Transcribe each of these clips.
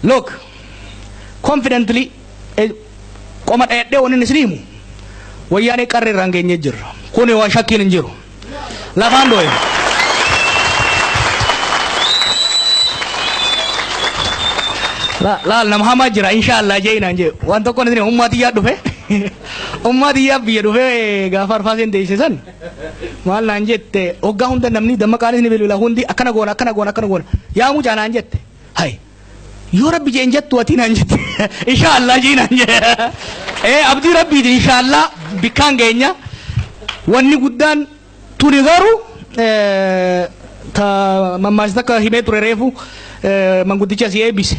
Look, confidently, koma de woni nislimu. Wayane qarre rangenye jir. Kone wa shakin njiro. Lafando e. La namhama jira inshallah jeina nje. Wanto kone ni ummati ya dufe. Ummati ya biya dufe gafar fasen deisisan. Mal nanjette ogga hunda namni damakale ni velula hundi akana gona. Ya mu jana anjette. Hai. Yo rabbi jenjattu atina anjette. Inshallah jeina nje. Abdi rabbi inshallah bikangenya. Wanni guddan tuni garu ta mamastaka hime turerefu mangudicha si ebise.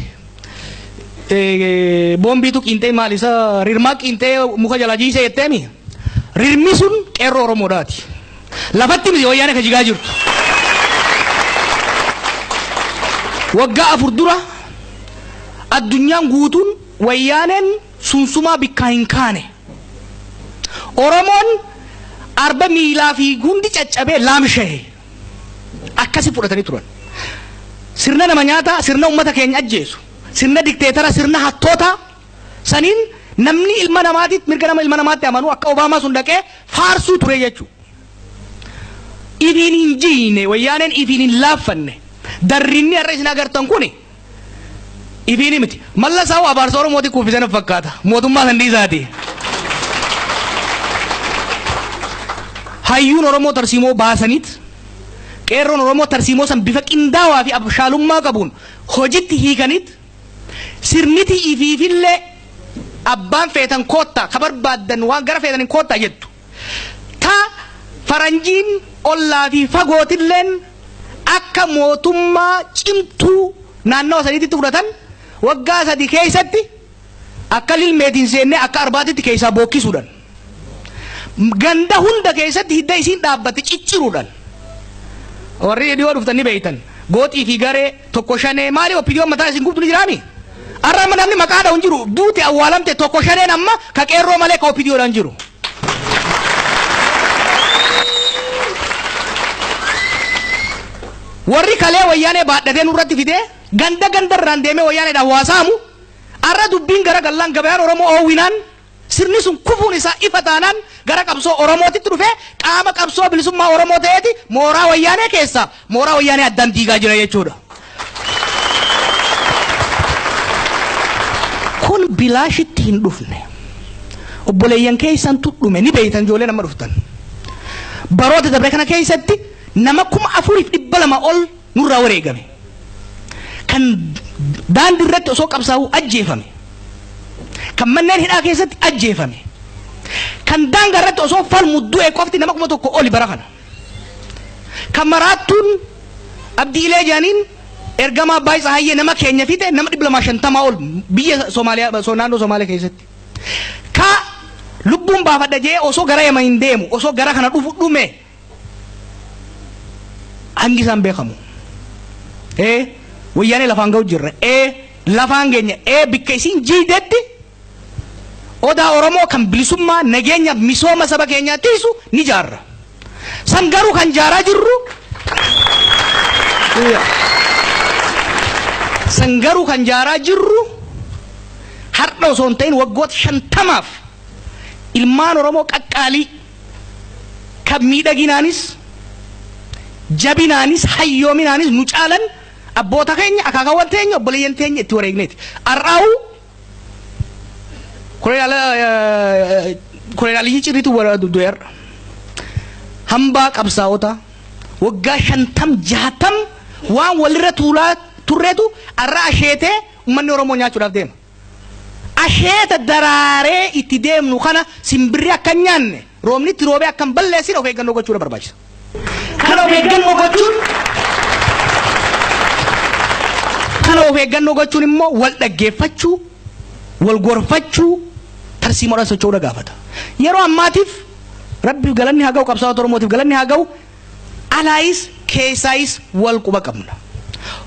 Bombi tu kinte malisa rirmak kinte muka jalaji se yetemi rirmisun erro romodati lafatti mi wayane kajiga jirtu wagga afurdura addunyan gutun wayanen sunsuma bikkahin kane oromon arba mila fi gundi caccabe lamshe akkasi fudatani turan sirna namanyata sirna ummata kenya ajjesu sirna dictatora sirna hattota sanin namni ilma namatit mirga nama ilma namatti amanu akka obama sun daqe farsu ture jechu idin injine wayanen idin lafanne darrinni arresina gartan kuni idin miti malla saw abarsoro moti kufisana fakkata motumma sandi zati hayyun oromo tarsimo basanit qerron oromo tarsimo san bifa qindawa fi abshalumma qabun hojitti hikanit sirniti ififille abban fetan kotta kabar baddan wa gara fetan kotta jettu ta faranjin olla fi fagotillen akka motumma cimtu nanno saniti tudatan wagga sadi keysatti akka lil medin senne akka arbatitti keysa bokki sudan ganda hunda keysatti hidda isin dhabbati ciccirudan warri diwa duftani beitan goti fi gare tokko shane mali opinion mata isin gubtu jirami arama namni makada unjiru duute awalamte tokko shane namma ka qerro male ka opinion anjiru warri kale wayane baadate nurratti fide ganda randeme wayane da wasamu arra dubbin gara gallan gabayan oromo owinan sirni sun kufun isa ifatanan gara qabso oromo ti trufe qaama qabso bilisumma oromo teeti mora wayane keessa mora wayane addan diga jira jechuudha kun bilaashitti hin dhufne obboleeyyan keessan tudhume ni beeytan joolee nama dhuftan baroota dabre kana keessatti nama kuma 4,200 ol nurraa wareegame kan daandii irratti osoo qabsaa'u ajjeefame kan manneen hidhaa keessatti ajjeefame kan daangaa irratti osoo falmu du'e qofti nama kuma tokko oli bara kana kan maraattuun abdiilee jaaniin ergama abbaa isaa hayyee nama keenya fite nama 250 ol biyya Soomaaliyaa naannoo Soomaaliyaa keessatti ka lubbuun baafadha jee osoo gara yama hin deemu osoo gara kana dhufu dhume hangi isaan beekamu wayyaanee lafaan ga'u jirra lafaan keenya bikka isin jiidetti odaa oromoo kan bilisummaa nageenya misooma saba keenyaa tiisu ni jaarra san garuu kan jaaraa jirru sangaru kan jara jirru harda osoo hin ta'in waggoota 50 ilmaan oromoo qaqqaalii kan miidhaginaanis jabinaanis hayyoominaanis nu caalan abboota keenya akaakaawwan teenya obboleeyyan teenya itti wareegneeti ar'aawu kolonaalii ciriitu du'eer hambaa qabsaa'ota waggaa 50 waan walirra tuulaa turreetu arra asheete ummanni oromoo nyaachuudhaaf deema asheeta daraaree itti deemnu kana simbirri akka nyaanne roobni itti roobee akka hin balleessine of eeggannoo gochuudha barbaachisa kana of eeggannoo gochuun immoo wal dhaggeeffachuu wal gorfachuu tarsiimoodhaan socho'uudha gaafata yeroo ammaatiif rabbi galanni haa ga'u qabsaa'ota oromootiif galanni haa ga'u alaayis keessaayis wal quba qabna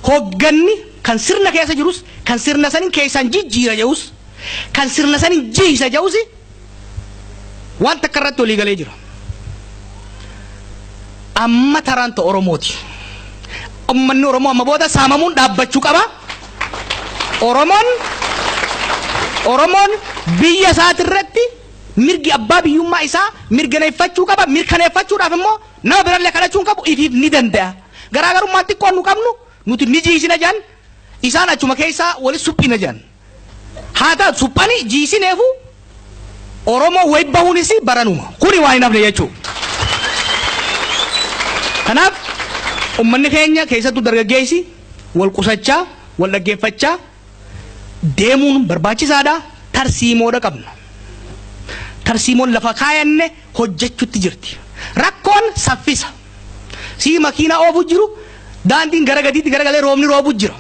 hogganni kan sirna keessa jirus kan sirna sanin keessan jijjiira jedhus kan sirna sanin jiisa jedhus waan takka irratti olii galee jira amma taraanta oromooti ummanni oromoo amma booda saamamuun dhaabbachuu qaba Oromoon biyya isaati irratti mirgi abbaa biyyummaa isaa mirkaneeffachuu qaba. Mirkaneeffachuudhaaf immoo nama birallee kadhachuun qabu ifiif ni danda'a. Garaagarummaa xiqqoo nu qabnu nuti ni jiisina jaan isaan achuma keessaa walis suphina jaan. Haa ta'u suphanii jiisineefu Oromoo wayi bahuunis baranuma. Kuni waa hin hafne jechuudha. Kanaaf ummanni keenya keessattuu dargaggeessi wal qusachaa wal dhaggeeffachaa deemuun barbaachisaadha. Tarsiimoodha qabna. Tarsiimoon lafa kaayanne hojjechuutti jirti. Rakkoon saffisa. Si makiina oofu jiru daandiin gara gadiitti garagalee roobni roobu jira.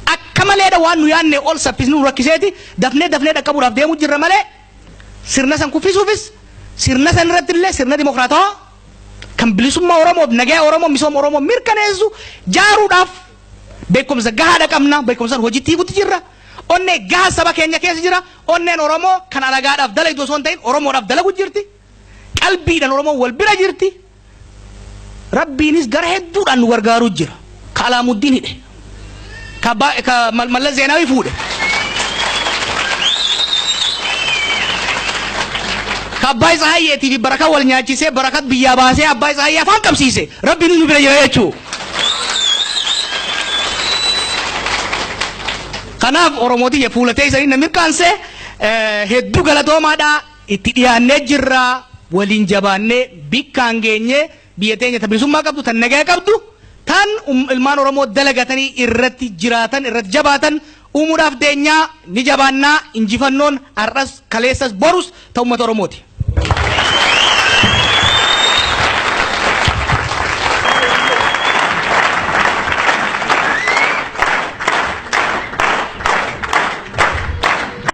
Akka maleedha waan nu yaanne ol saffisni nu rakkiseeti dafnee dhaqqabuudhaaf deemu jirra malee sirna san kuffisuufis sirna san irratti illee sirna dimokiraatawaa kan bilisummaa Oromoof nagaa Oromoo misooma Oromoo mirkaneessu jaaruudhaaf beekumsa gahaadha qabna. Beekumsa hojiitti hiikutti jirra. Onnee gaha saba keenya keessa jira. Onneen Oromoo kan alagaadhaaf dalagdu osoo hin ta'in Oromoodhaaf dalagu jirti. Qalbiidhaan Oromoo wal bira jirti. Rabbiinis gara hedduudhaan nu gargaaruu jira. Ka Alaamuddin hidhe. Ka Mallas Zeenaawii fuudhe. Ka Abbaa Isahayyeetii fi Barakat wal nyaachisee Barakat biyyaa baasee Abbaa Isahayyee afaan qabsiise. Rabbiin nu bira jira jechuudha. Kanaaf Oromootii fuulatee isanii na mirkaansee hedduu galatoomaadhaa itti dhiyaannee jirra. Waliin jabaannee bikkaan geenyee biyya teenya bilisummaa qabdu tan nagaa qabdu tan ilmaan Oromoo dalagatanii irratti jiraatan irratti jabaatan uumuudhaaf deenyaa ni jabaannaa. Injifannoon har'as kaleessas borus ta'u uummata Oromooti.